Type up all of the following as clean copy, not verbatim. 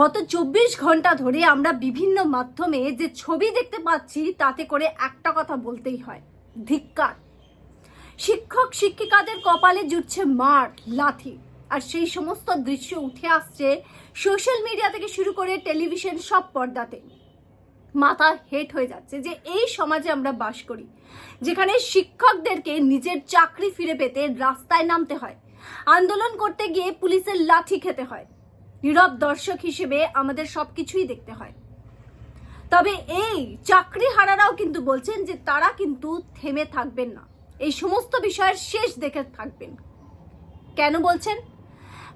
গত 24 ঘন্টা ধরে আমরা বিভিন্ন মাধ্যমে যে ছবি দেখতে পাচ্ছি তাতে করে একটা কথা বলতেই হয়, ধিক্কার। শিক্ষক শিক্ষিকাদের কপালে জুটছে মার, লাথি, আর সেই সমস্ত দৃশ্য উঠে আসছে সোশ্যাল মিডিয়া থেকে শুরু করে টেলিভিশন সব পর্দাতে। মাথা হেট হয়ে যাচ্ছে যে এই সমাজে আমরা বাস করি, যেখানে শিক্ষকদেরকে নিজের চাকরি ফিরে পেতে রাস্তায় নামতে হয়, আন্দোলন করতে গিয়ে পুলিশের লাঠি খেতে হয়। নীরব দর্শক হিসেবে আমাদের সবকিছুই দেখতে হয়। তবে এই চাকরি হারারাও কিন্তু বলছেন যে তারা কিন্তু থেমে থাকবেন না, এই সমস্ত বিষয়ের শেষ দেখে থাকবেন। কেন বলছেন?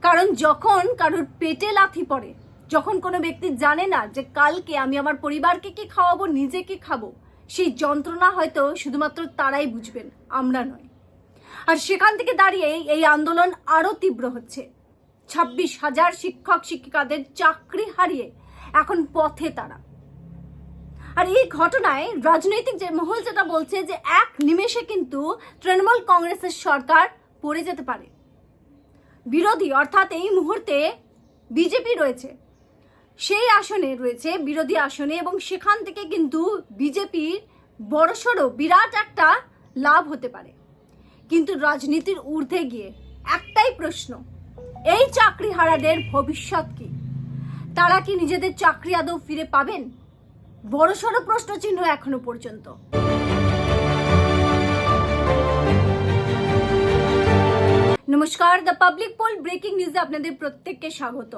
কারণ যখন কারোর পেটে লাথি পড়ে, যখন কোনো ব্যক্তি জানে না যে কালকে আমি আমার পরিবারকে কি খাওয়াবো, নিজে কি খাবো, সেই যন্ত্রণা হয়তো শুধুমাত্র তারাই বুঝবেন, আমরা নয়। আর সেখান থেকে দাঁড়িয়ে এই আন্দোলন আরো তীব্র হচ্ছে। 26,000 শিক্ষক শিক্ষিকাদের চাকরি হারিয়ে এখন পথে তারা। আর এই ঘটনায় রাজনৈতিক যে মহল যেটা বলছে যে এক নিমেষে কিন্তু তৃণমূল কংগ্রেসের সরকার পড়ে যেতে পারে। বিরোধী অর্থাৎ এই মুহূর্তে বিজেপি রয়েছে, সেই আসনে রয়েছে বিরোধী আসনে, এবং সেখান থেকে কিন্তু বিজেপির বড়সড় বিরাট একটা লাভ হতে পারে। কিন্তু রাজনীতির ঊর্ধ্বে গিয়ে একটাই প্রশ্ন, এই চাকরি হারাদের ভবিষ্যৎ কি? তারা কি নিজেদের চাকরি আদৌ ফিরে পাবেন? বড়সড় প্রশ্ন চিহ্ন এখনো পর্যন্ত। নমস্কার, দ্য পাবলিক পোল ব্রেকিং নিউজে আপনাদের প্রত্যেককে স্বাগত।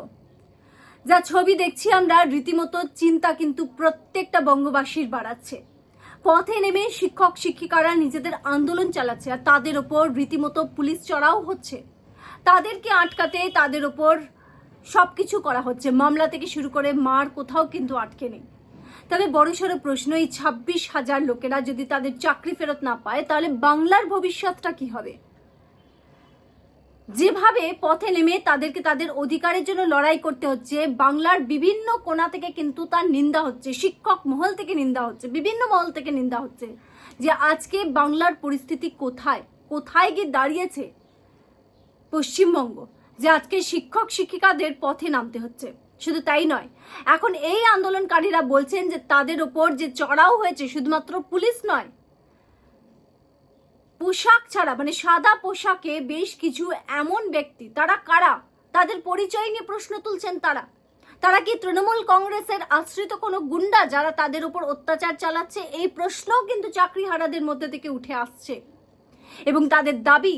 যা ছবি দেখছি আমরা, রীতিমতো চিন্তা কিন্তু প্রত্যেকটা বঙ্গবাসীর বাড়াচ্ছে। পথে নেমে শিক্ষক শিক্ষিকারা নিজেদের আন্দোলন চালাচ্ছে, আর তাদের ওপর রীতিমতো পুলিশ চড়াও হচ্ছে। তাদেরকে আটকাতে তাদের ওপর সবকিছু করা হচ্ছে, মামলা থেকে শুরু করে মার কোথাও কিন্তু আটকে নেই। তবে বড়সড় প্রশ্ন, এই 26,000 লোকেরা যদি তাদের চাকরি ফেরত না পায়, তাহলে বাংলার ভবিষ্যৎটা কি হবে? যেভাবে পথে নেমে তাদেরকে তাদের অধিকারের জন্য লড়াই করতে হচ্ছে, বাংলার বিভিন্ন কোণা থেকে কিন্তু তার নিন্দা হচ্ছে, শিক্ষক মহল থেকে নিন্দা হচ্ছে, বিভিন্ন মহল থেকে নিন্দা হচ্ছে যে আজকে বাংলার পরিস্থিতি কোথায় কোথায় গিয়ে দাঁড়িয়েছে পশ্চিমবঙ্গ, যে আজকে শিক্ষক শিক্ষিকাদের পথে নামতে হচ্ছে। শুধু তাই নয়, এখন এই আন্দোলনকারীরা বলছেন যে তাদের ওপর যে চড়াও হয়েছে শুধুমাত্র পুলিশ নয়, পোশাক ছাড়া মানে সাদা পোশাকে বেশ কিছু এমন ব্যক্তি, তারা কারা, তাদের পরিচয় নিয়ে প্রশ্ন তুলছেন। তারা কি তৃণমূল কংগ্রেসের আশ্রিত কোনো গুন্ডা যারা তাদের উপর অত্যাচার চালাচ্ছে? এই প্রশ্নও কিন্তু চাকরি হারাদের মধ্যে থেকে উঠে আসছে। এবং তাদের দাবি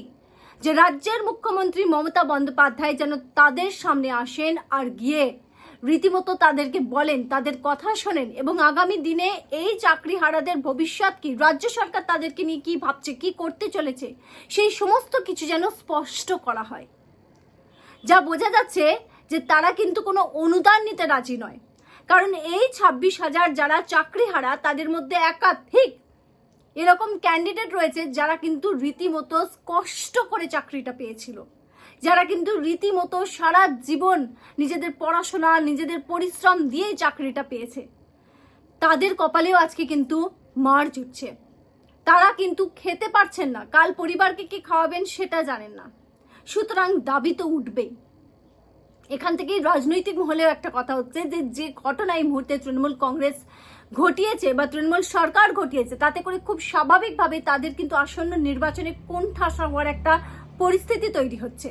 যে রাজ্যের মুখ্যমন্ত্রী মমতা বন্দ্যোপাধ্যায় যেন তাদের সামনে আসেন আর গিয়ে রীতিমতো তাদেরকে বলেন, তাদের কথা শোনেন, এবং আগামী দিনে এই চাকরি হারাদের ভবিষ্যৎ কি, রাজ্য সরকার তাদেরকে নিয়ে কি ভাবছে, কি করতে চলেছে, সেই সমস্ত কিছু যেন স্পষ্ট করা হয়। যা বোঝা যাচ্ছে যে তারা কিন্তু কোনো অনুদান নিতে রাজি নয়, কারণ এই 26,000 যারা চাকরি হারা, তাদের মধ্যে একাধিক এরকম ক্যান্ডিডেট রয়েছে যারা কিন্তু রীতিমতো কষ্ট করে চাকরিটা পেয়েছিল, যারা কিন্তু রীতিমতো সারা জীবন নিজেদের পড়াশোনা নিজেদের পরিশ্রম দিয়ে চাকরিটা পেয়েছে। তাদের কপালেও আজকে কিন্তু মার জুটছে। তারা কিন্তু খেতে পারছেন না, কাল পরিবারকে কি খাওয়াবেন সেটা জানেন না। সুতরাং দাবি তো উঠবেই। এখান থেকেই রাজনৈতিক মহলেও একটা কথা হচ্ছে যে যে ঘটনা এই মুহূর্তে তৃণমূল কংগ্রেস ঘটিয়েছে বা তৃণমূল সরকার ঘটিয়েছে, তাতে করে খুব স্বাভাবিকভাবে তাদের কিন্তু আসন্ন নির্বাচনে কোণঠাসা হওয়ার একটা পরিস্থিতি তৈরি হচ্ছে।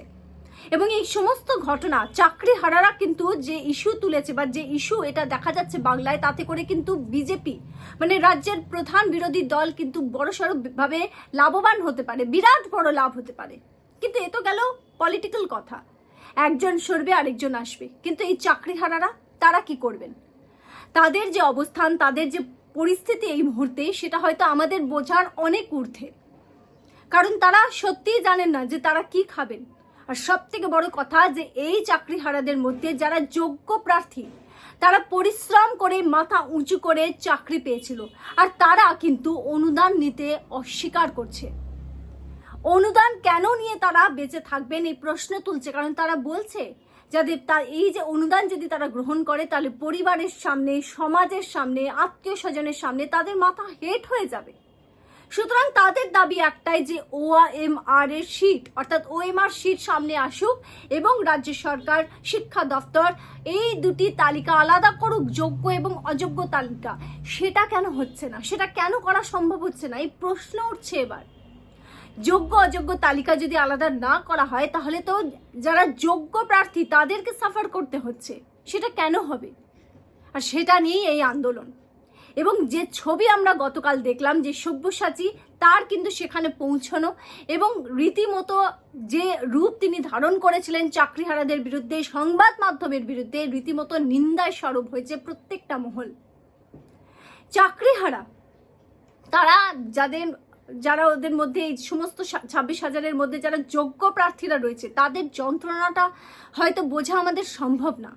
এবং এই সমস্ত ঘটনা চাকরি হারারা কিন্তু যে ইস্যু তুলেছে বা যে ইস্যু এটা দেখা যাচ্ছে বাংলায়, তাতে করে কিন্তু বিজেপি মানে রাজ্যের প্রধান বিরোধী দল কিন্তু বড়সড় ভাবে লাভবান হতে পারে, বিরাট বড় লাভ হতে পারে। কিন্তু এ তো গেল পলিটিক্যাল কথা, একজন সরবে আরেকজন আসবে। কিন্তু এই চাকরি হারারা তারা কি করবেন? তাদের যে অবস্থান, তাদের যে পরিস্থিতি এই মুহূর্তে, সেটা হয়তো আমাদের বোঝার অনেক ঊর্ধ্বে। কারণ তারা সত্যিই জানেন না যে তারা কি খাবেন। আর সব থেকে বড় কথা যে এই চাকরি হারাদের মধ্যে যারা যোগ্য প্রার্থী, তারা পরিশ্রম করে মাথা উঁচু করে চাকরি পেয়েছিল, আর তারা কিন্তু অনুদান নিতে অস্বীকার করছে। অনুদান কেন নিয়ে তারা বেঁচে থাকবেন এই প্রশ্ন তুলছে, কারণ তারা বলছে যাদের এই যে অনুদান যদি তারা গ্রহণ করে, তাহলে পরিবারের সামনে, সমাজের সামনে, আত্মীয় স্বজনের সামনে তাদের মাথা হেট হয়ে যাবে। সুতরাং তাদের দাবি একটাই যে OMR এর সিট অর্থাৎ OMR সিট সামনে আসুক এবং রাজ্য সরকার শিক্ষা দপ্তর এই দুটি তালিকা আলাদা করুক, যোগ্য এবং অযোগ্য তালিকা। সেটা কেন হচ্ছে না, সেটা কেন করা সম্ভব হচ্ছে না, এই প্রশ্ন উঠছে এবার। যোগ্য অযোগ্য তালিকা যদি আলাদা না করা হয় তাহলে তো যারা যোগ্য প্রার্থী তাদেরকে সাফার করতে হচ্ছে, সেটা কেন হবে? আর সেটা নিয়েই এই আন্দোলন। এবং যে ছবি আমরা গতকাল দেখলাম যে সব্যসাচী তার কিন্তু সেখানে পৌঁছানো এবং রীতিমতো যে রূপ তিনি ধারণ করেছিলেন চাকরিহারাদের বিরুদ্ধে, সংবাদ মাধ্যমের বিরুদ্ধে, রীতিমতো নিন্দায় স্বরূপ হয়েছে প্রত্যেকটা মহল। চাকরিহারা তারা যারা ওদের মধ্যে এই সমস্ত 26,000-এর মধ্যে যারা যোগ্য প্রার্থীরা রয়েছে তাদের যন্ত্রণাটা হয়তো বোঝা আমাদের সম্ভব না,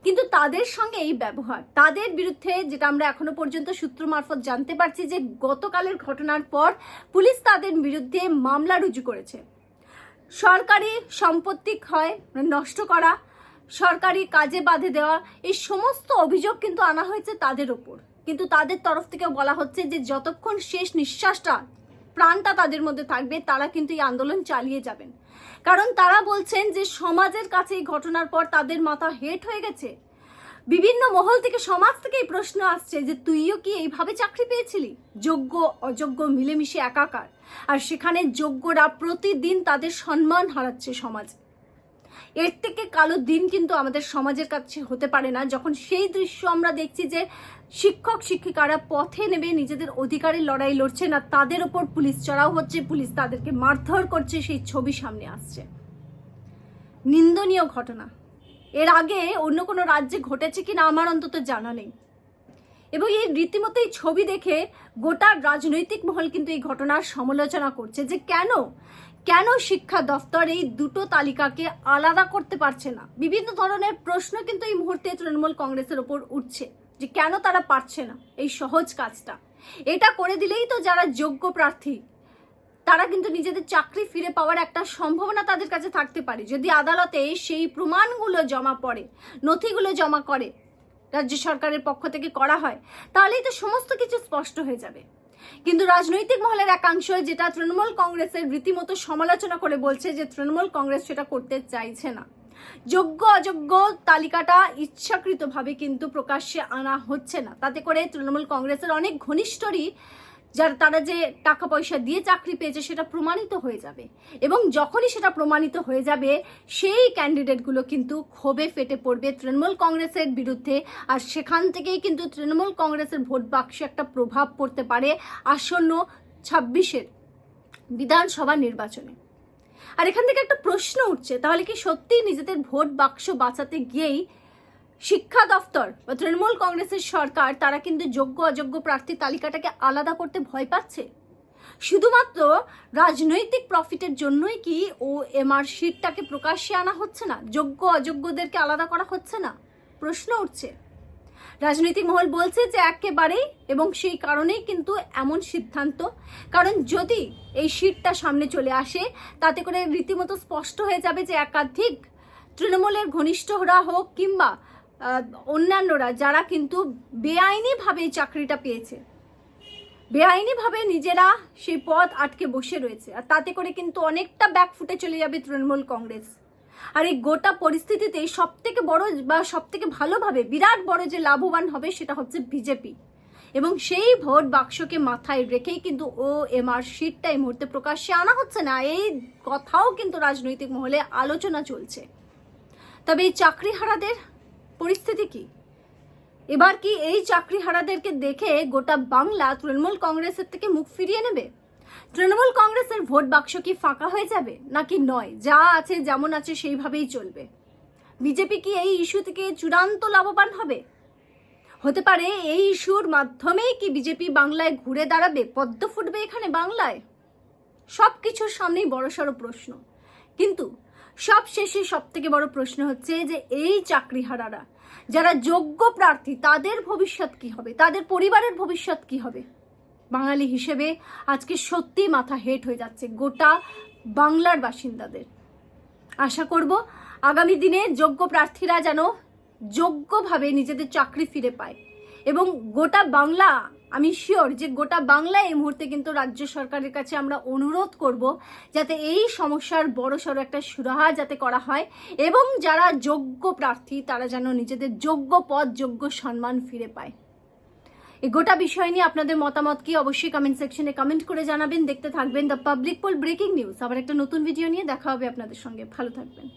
কিন্তু তাদের সঙ্গে এই ব্যবহার, তাদের বিরুদ্ধে যেটা আমরা এখনো পর্যন্ত সূত্র মারফত জানতে পারছি যে গতকালের ঘটনার পর পুলিশ তাদের বিরুদ্ধে মামলা রুজু করেছে। সরকারি সম্পত্তি ক্ষয়, নষ্ট করা, সরকারি কাজে বাধা দেওয়া, এই সমস্ত অভিযোগ কিন্তু আনা হয়েছে তাদের ওপর। কিন্তু তাদের তরফ থেকেও বলা হচ্ছে যে যতক্ষণ শেষ নিঃশ্বাসটা, প্রাণটা তাদের মধ্যে থাকবে তারা কিন্তু এই আন্দোলন চালিয়ে যাবেন। কারণ তারা বলছেন যে সমাজের কাছে এই ঘটনার পর তাদের মাথা হেট হয়ে গেছে। বিভিন্ন মহল থেকে, সমাজ থেকে এই প্রশ্ন আসছে যে তুইও কি এইভাবে চাকরি পেয়েছিলি? যোগ্য অযোগ্য মিলেমিশে একাকার, আর সেখানে যোগ্যরা প্রতিদিন তাদের সম্মান হারাচ্ছে সমাজ। এর থেকে কালো দিন কিন্তু আমাদের সমাজের কাছে হতে পারে না, যখন সেই দৃশ্য আমরা দেখছি যে শিক্ষক শিক্ষিকারা পথে নেমে নিজেদের অধিকারের লড়াই লড়ছেন আর তাদের ওপর পুলিশ চড়াও হচ্ছে, পুলিশ তাদেরকে মারধর করছে, সেই ছবি সামনে আসছে। নিন্দনীয় ঘটনা। এর আগে অন্য কোনো রাজ্যে ঘটেছে কিনা আমার অন্তত জানা নেই। এবং এই রীতিমতো এই ছবি দেখে গোটা রাজনৈতিক মহল কিন্তু এই ঘটনার সমালোচনা করছে যে কেন শিক্ষা দপ্তর এই দুটো তালিকাকে আলাদা করতে পারছে না। বিভিন্ন ধরনের প্রশ্ন কিন্তু এই মুহূর্তে তৃণমূল কংগ্রেসের ওপর উঠছে যে কেন তারা পারছে না এই সহজ কাজটা। এটা করে দিলেই তো যারা যোগ্য প্রার্থী তারা কিন্তু নিজেদের চাকরি ফিরে পাওয়ার একটা সম্ভাবনা তাদের কাছে থাকতে পারে, যদি আদালতে সেই প্রমাণগুলো জমা পড়ে, নথিগুলো জমা করে রাজ্য সরকারের পক্ষ থেকে করা হয়, তাহলেই তো সমস্ত কিছু স্পষ্ট হয়ে যাবে। কিন্তু রাজনৈতিক মহলের একাংশ যেটা তৃণমূল কংগ্রেসের রীতিমতো সমালোচনা করে বলছে যে তৃণমূল কংগ্রেস সেটা করতে চাইছে না। যোগ্য অযোগ্য তালিকাটা ইচ্ছাকৃতভাবে কিন্তু প্রকাশ্যে আনা হচ্ছে না, তাতে করে তৃণমূল কংগ্রেসের অনেক ঘনিষ্ঠরই তারা যে টাকা পয়সা দিয়ে চাকরি পেয়েছে সেটা প্রমাণিত হয়ে যাবে। এবং যখনই সেটা প্রমাণিত হয়ে যাবে সেই ক্যান্ডিডেটগুলো কিন্তু ক্ষোভে ফেটে পড়বে তৃণমূল কংগ্রেসের বিরুদ্ধে, আর সেখান থেকেই কিন্তু তৃণমূল কংগ্রেসের ভোট বাক্সে একটা প্রভাব পড়তে পারে আসন্ন 26-এর বিধানসভা নির্বাচনে। আর এখান থেকে একটা প্রশ্ন উঠছে, তাহলে কি সত্যিই নিজেদের ভোট বাক্স বাঁচাতে গিয়েই শিক্ষা দপ্তর বা তৃণমূল কংগ্রেসের সরকার তারা কিন্তু যোগ্য অযোগ্য প্রার্থী তালিকাটাকে আলাদা করতে ভয় পাচ্ছে? শুধুমাত্র রাজনৈতিক প্রফিটের জন্যই কি OMR সিটটাকে প্রকাশ্যে আনা হচ্ছে না, যোগ্য অযোগ্যদেরকে আলাদা করা হচ্ছে না? প্রশ্ন উঠছে। রাজনৈতিক মহল বলছে যে একেবারেই, এবং সেই কারণেই কিন্তু এমন সিদ্ধান্ত। কারণ যদি এই সিটটা সামনে চলে আসে তাতে করে রীতিমতো স্পষ্ট হয়ে যাবে যে একাধিক তৃণমূলের ঘনিষ্ঠরা হোক কিংবা অন্যান্যরা যারা কিন্তু বেআইনিভাবে এই চাকরিটা পেয়েছে, বেআইনিভাবে নিজেরা সেই পদ আটকে বসে রয়েছে, আর তাতে করে কিন্তু অনেকটা ব্যাকফুটে চলে যাবে তৃণমূল কংগ্রেস। আর এই গোটা পরিস্থিতিতে সব থেকে বড় বা সব থেকে ভালোভাবে বিরাট বড় যে লাভবান হবে সেটা হচ্ছে বিজেপি। এবং সেই ভোট বাক্সকে মাথায় রেখেই কিন্তু OMR সিটটা এই মুহূর্তে প্রকাশ্যে আনা হচ্ছে না, এই কথাও কিন্তু রাজনৈতিক মহলে আলোচনা চলছে। তবে এই চাকরিহারাদের পরিস্থিতি কি? এবার কি এই চাকরিহারাদেরকে দেখে গোটা বাংলা তৃণমূল কংগ্রেসের থেকে মুখ ফিরিয়ে নেবে? তৃণমূল কংগ্রেসের ভোট বাক্স কি ফাঁকা হয়ে যাবে নাকি নয়, যা আছে যেমন আছে সেইভাবেই চলবে? বিজেপি কি এই ইস্যু থেকে চূড়ান্ত লাভবান হবে? হতে পারে এই ইস্যুর মাধ্যমেই কি বিজেপি বাংলায় ঘুরে দাঁড়াবে, পদ্ম ফুটবে এখানে বাংলায়? সব কিছুর সামনেই বড়সড় প্রশ্ন। কিন্তু সব শেষে সব থেকে বড় প্রশ্ন হচ্ছে যে এই চাকরিহারারা যারা যোগ্য প্রার্থী তাদের ভবিষ্যৎ কি হবে, তাদের পরিবারের ভবিষ্যৎ কি হবে? বাঙালি হিসেবে আজকে সত্যি মাথা হেট হয়ে যাচ্ছে গোটা বাংলার বাসিন্দাদের। আশা করব আগামী দিনে যোগ্য প্রার্থীরা যেন যোগ্যভাবে নিজেদের চাকরি ফিরে পায় এবং গোটা বাংলা আমি শিওর যে গোটা বাংলা এই মুহূর্তে কিন্তু রাজ্য সরকারের কাছে আমরা অনুরোধ করব যাতে এই সমস্যার বড়সড় একটা সুরাহা যাতে করা হয় এবং যারা যোগ্য প্রার্থী তারা যেন নিজেদের যোগ্য পদ যোগ্য সম্মান ফিরে পায়। এই গোটা বিষয় নিয়ে আপনাদের মতামত কি অবশ্যই কমেন্ট সেকশনে কমেন্ট করে জানাবেন। দেখতে থাকবেন the public pole breaking news. আবার একটা নতুন ভিডিও নিয়ে দেখা হবে আপনাদের সঙ্গে। ভালো থাকবেন।